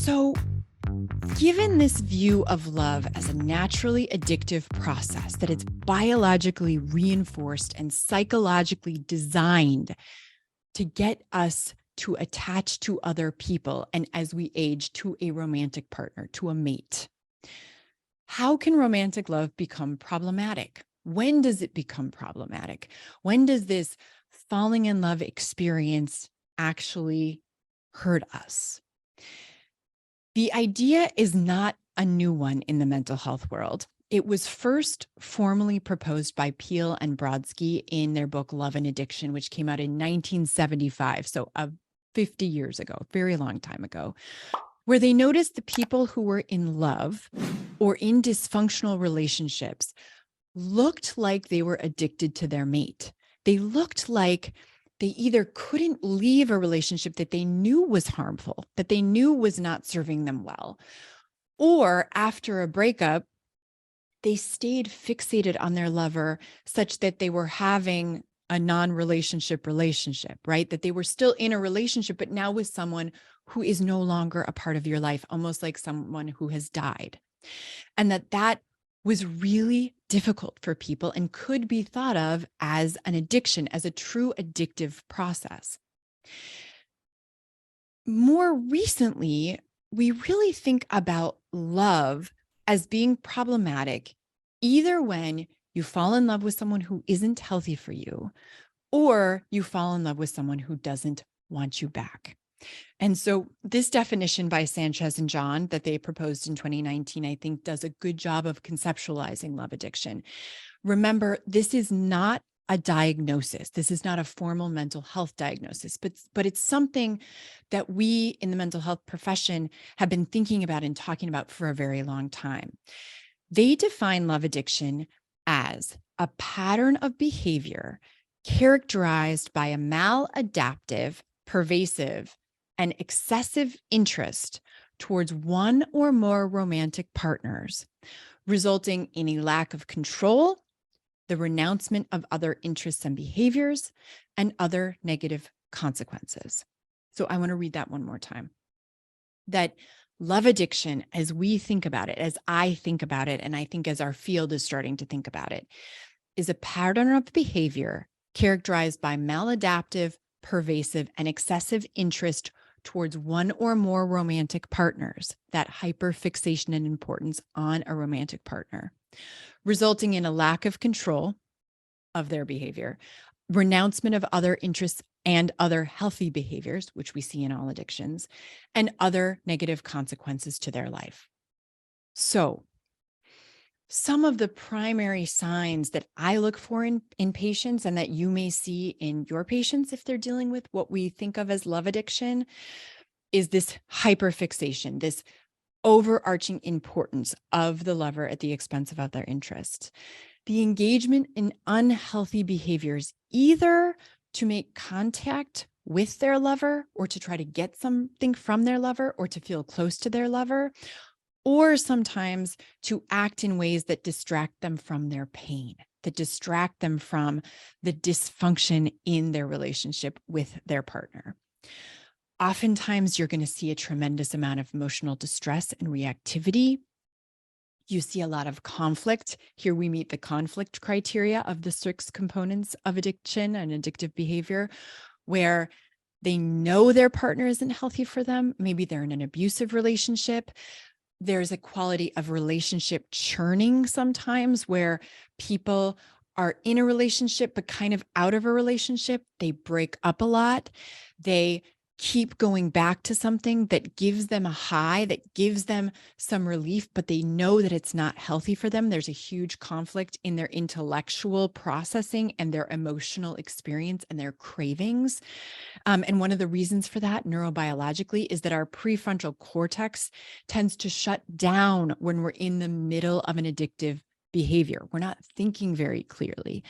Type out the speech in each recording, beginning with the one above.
So, given this view of love as a naturally addictive process, that it's biologically reinforced and psychologically designed to get us to attach to other people, and as we age, to a romantic partner, to a mate, how can romantic love become problematic? When does it become problematic? When does this falling in love experience actually hurt us? The idea is not a new one in the mental health world. It was first formally proposed by Peel and Brodsky in their book Love and Addiction, which came out in 1975, so 50 years ago, very long time ago, where they noticed the people who were in love or in dysfunctional relationships looked like they were addicted to their mate. They looked like they either couldn't leave a relationship that they knew was harmful, that they knew was not serving them well, or after a breakup, they stayed fixated on their lover such that they were having a non-relationship relationship, right? That they were still in a relationship, but now with someone who is no longer a part of your life, almost like someone who has died. And that was really difficult for people and could be thought of as an addiction, as a true addictive process. More recently, we really think about love as being problematic, either when you fall in love with someone who isn't healthy for you, or you fall in love with someone who doesn't want you back. And so this definition by Sanchez and John that they proposed in 2019, I think does a good job of conceptualizing love addiction. Remember, this is not a diagnosis. This is not a formal mental health diagnosis, but it's something that we in the mental health profession have been thinking about and talking about for a very long time. They define love addiction as a pattern of behavior characterized by a maladaptive, pervasive, and excessive interest towards one or more romantic partners, resulting in a lack of control, the renouncement of other interests and behaviors, and other negative consequences. So I want to read that one more time. That love addiction, as we think about it, as I think about it, and I think as our field is starting to think about it, is a pattern of behavior characterized by maladaptive, pervasive, and excessive interest towards one or more romantic partners, that hyperfixation and importance on a romantic partner, resulting in a lack of control of their behavior, renouncement of other interests and other healthy behaviors, which we see in all addictions, and other negative consequences to their life. So, some of the primary signs that I look for in patients and that you may see in your patients if they're dealing with what we think of as love addiction is this hyperfixation, this overarching importance of the lover at the expense of other interests. The engagement in unhealthy behaviors, either to make contact with their lover or to try to get something from their lover or to feel close to their lover, or sometimes to act in ways that distract them from their pain, that distract them from the dysfunction in their relationship with their partner. Oftentimes, you're going to see a tremendous amount of emotional distress and reactivity. You see a lot of conflict. Here we meet the conflict criteria of the 6 components of addiction and addictive behavior, where they know their partner isn't healthy for them. Maybe they're in an abusive relationship. There's a quality of relationship churning sometimes where people are in a relationship, but kind of out of a relationship. They break up a lot. They keep going back to something that gives them a high, that gives them some relief, but they know that it's not healthy for them. There's a huge conflict in their intellectual processing and their emotional experience and their cravings. And one of the reasons for that neurobiologically is that our prefrontal cortex tends to shut down when we're in the middle of an addictive behavior. We're not thinking very clearly.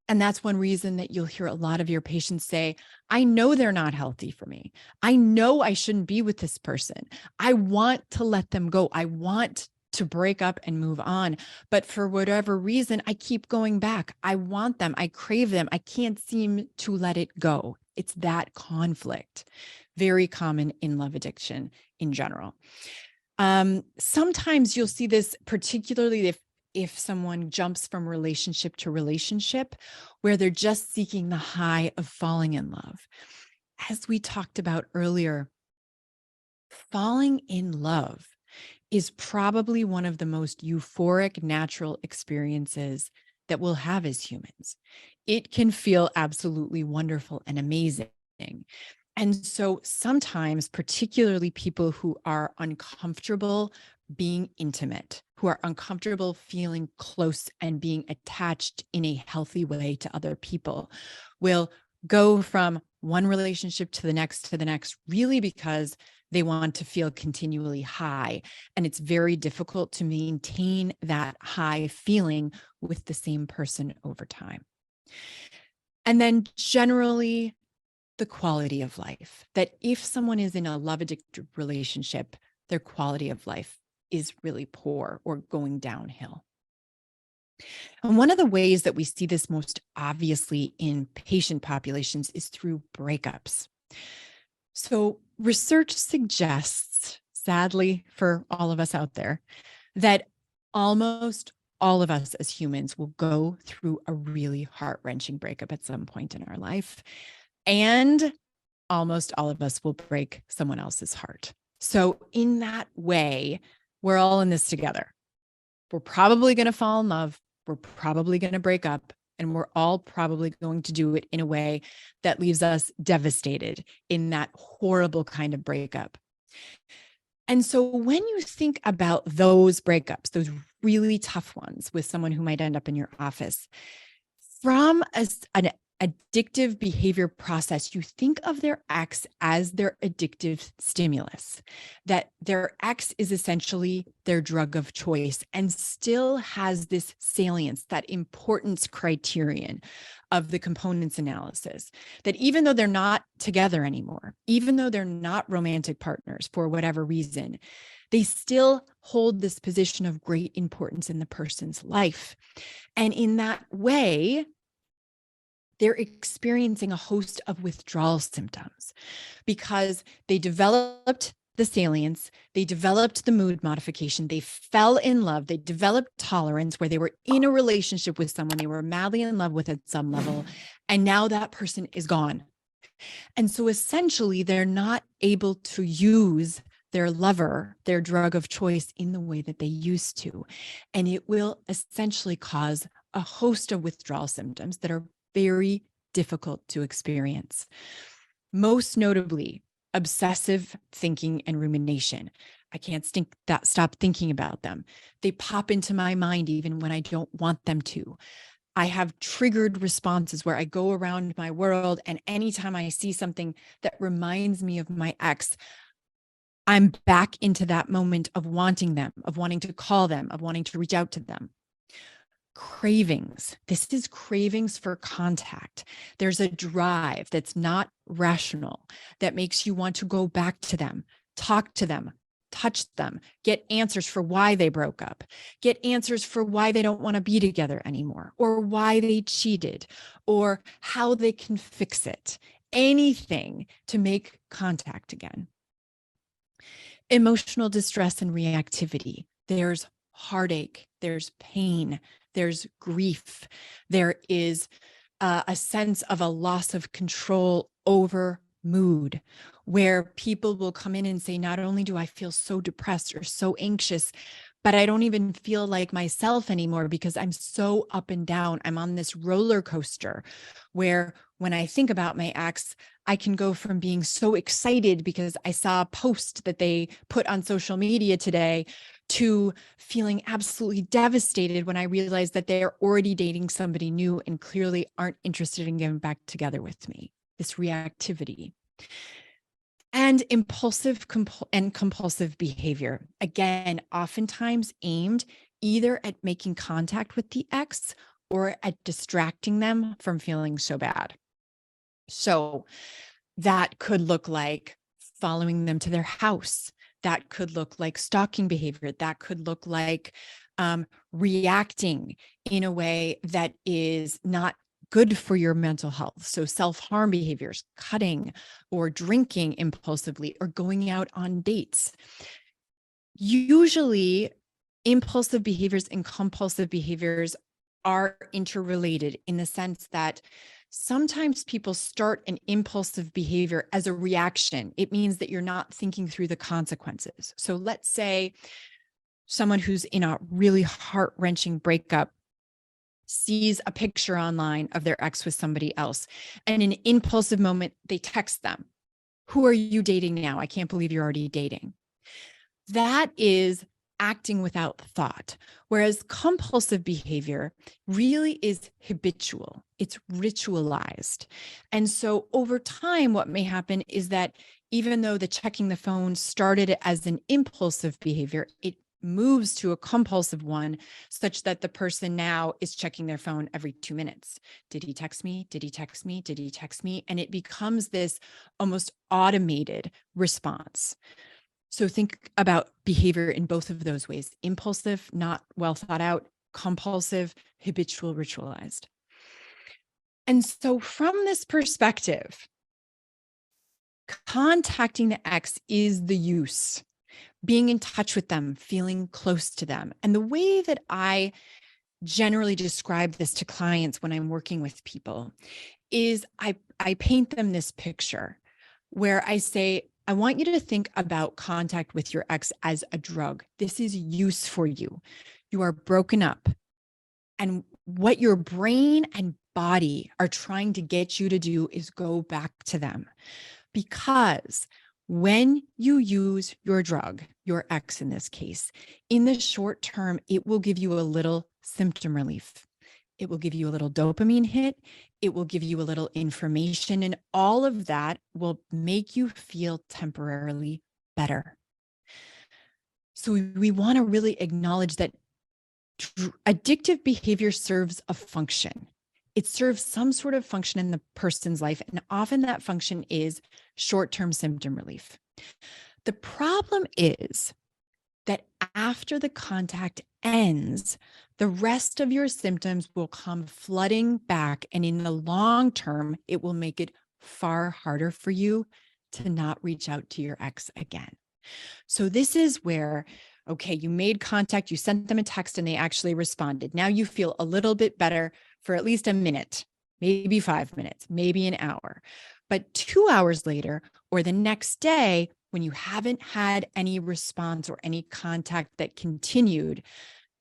And that's one reason that you'll hear a lot of your patients say, I know they're not healthy for me. I know I shouldn't be with this person. I want to let them go. I want to break up and move on. But for whatever reason, I keep going back. I want them. I crave them. I can't seem to let it go. It's that conflict. Very common in love addiction in general. Sometimes you'll see this, particularly if someone jumps from relationship to relationship, where they're just seeking the high of falling in love. As we talked about earlier, falling in love is probably one of the most euphoric natural experiences that we'll have as humans. It can feel absolutely wonderful and amazing. And so sometimes, particularly people who are uncomfortable being intimate, who are uncomfortable feeling close and being attached in a healthy way to other people, will go from one relationship to the next, really because they want to feel continually high. And it's very difficult to maintain that high feeling with the same person over time. And then generally, the quality of life, that if someone is in a love addicted relationship, their quality of life is really poor or going downhill. And one of the ways that we see this most obviously in patient populations is through breakups. So research suggests, sadly for all of us out there, that almost all of us as humans will go through a really heart-wrenching breakup at some point in our life. And almost all of us will break someone else's heart. So in that way, we're all in this together. We're probably going to fall in love. We're probably going to break up. And we're all probably going to do it in a way that leaves us devastated in that horrible kind of breakup. And so when you think about those breakups, those really tough ones with someone who might end up in your office, from an addictive behavior process, you think of their ex as their addictive stimulus, that their ex is essentially their drug of choice and still has this salience, that importance criterion of the components analysis, that even though they're not together anymore, even though they're not romantic partners for whatever reason, they still hold this position of great importance in the person's life. And in that way, they're experiencing a host of withdrawal symptoms because they developed the salience, they developed the mood modification, they fell in love, they developed tolerance where they were in a relationship with someone they were madly in love with at some level, and now that person is gone. And so essentially, they're not able to use their lover, their drug of choice, in the way that they used to. And it will essentially cause a host of withdrawal symptoms that are very difficult to experience. Most notably, obsessive thinking and rumination. I can't stop thinking about them. They pop into my mind even when I don't want them to. I have triggered responses where I go around my world, and anytime I see something that reminds me of my ex, I'm back into that moment of wanting them, of wanting to call them, of wanting to reach out to them. Cravings. This is cravings for contact. There's a drive that's not rational that makes you want to go back to them, talk to them, touch them, get answers for why they broke up, get answers for why they don't want to be together anymore, or why they cheated, or how they can fix it. Anything to make contact again. Emotional distress and reactivity. There's heartache, there's pain, there's grief, there is a sense of a loss of control over mood, where people will come in and say, not only do I feel so depressed or so anxious, but I don't even feel like myself anymore because I'm so up and down. I'm on this roller coaster where when I think about my ex, I can go from being so excited because I saw a post that they put on social media today to feeling absolutely devastated when I realized that they're already dating somebody new and clearly aren't interested in getting back together with me. This reactivity. And impulsive and compulsive behavior. Again, oftentimes aimed either at making contact with the ex or at distracting them from feeling so bad. So that could look like following them to their house. That could look like stalking behavior. That could look like reacting in a way that is not good for your mental health. So self-harm behaviors, cutting or drinking impulsively or going out on dates. Usually, impulsive behaviors and compulsive behaviors are interrelated in the sense that sometimes people start an impulsive behavior as a reaction. It means that you're not thinking through the consequences. So let's say someone who's in a really heart-wrenching breakup sees a picture online of their ex with somebody else, and in an impulsive moment, they text them, "Who are you dating now? I can't believe you're already dating." That is acting without thought. Whereas compulsive behavior really is habitual, it's ritualized. And so over time, what may happen is that even though the checking the phone started as an impulsive behavior, it moves to a compulsive one, such that the person now is checking their phone every 2 minutes. Did he text me? Did he text me? Did he text me? And it becomes this almost automated response. So think about behavior in both of those ways: impulsive, not well thought out; compulsive, habitual, ritualized. And so from this perspective, contacting the ex is the use, being in touch with them, feeling close to them. And the way that I generally describe this to clients when I'm working with people is I paint them this picture where I say, I want you to think about contact with your ex as a drug. This is use for you. You are broken up. And what your brain and body are trying to get you to do is go back to them. Because when you use your drug, your ex in this case, in the short term, it will give you a little symptom relief. It will give you a little dopamine hit. It will give you a little information, and all of that will make you feel temporarily better. So we want to really acknowledge that addictive behavior serves a function. It serves some sort of function in the person's life, and often that function is short-term symptom relief. The problem is that after the contact ends, the rest of your symptoms will come flooding back. And in the long term, it will make it far harder for you to not reach out to your ex again. So this is where, okay, you made contact, you sent them a text and they actually responded. Now you feel a little bit better for at least a minute, maybe 5 minutes, maybe an hour. But 2 hours later, or the next day, when you haven't had any response or any contact that continued,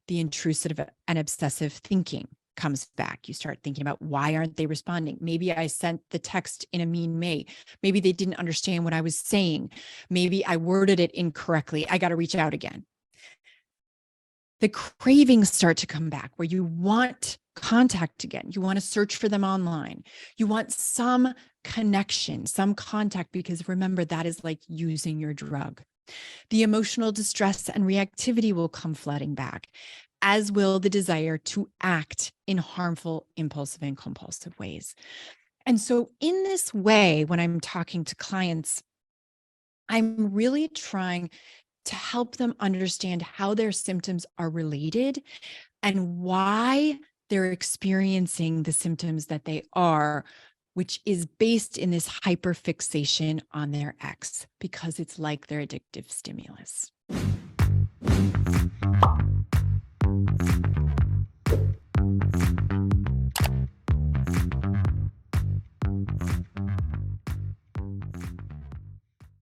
the intrusive and obsessive thinking comes back. You start thinking about, why aren't they responding? Maybe I sent the text in a mean way. Maybe they didn't understand what I was saying. Maybe I worded it incorrectly. I got to reach out again. The cravings start to come back where you want contact again. You want to search for them online. You want some connection, some contact, because remember, that is like using your drug. The emotional distress and reactivity will come flooding back, as will the desire to act in harmful, impulsive, and compulsive ways. And so in this way, when I'm talking to clients, I'm really trying to help them understand how their symptoms are related and why they're experiencing the symptoms that they are, which is based in this hyperfixation on their ex, because it's like their addictive stimulus.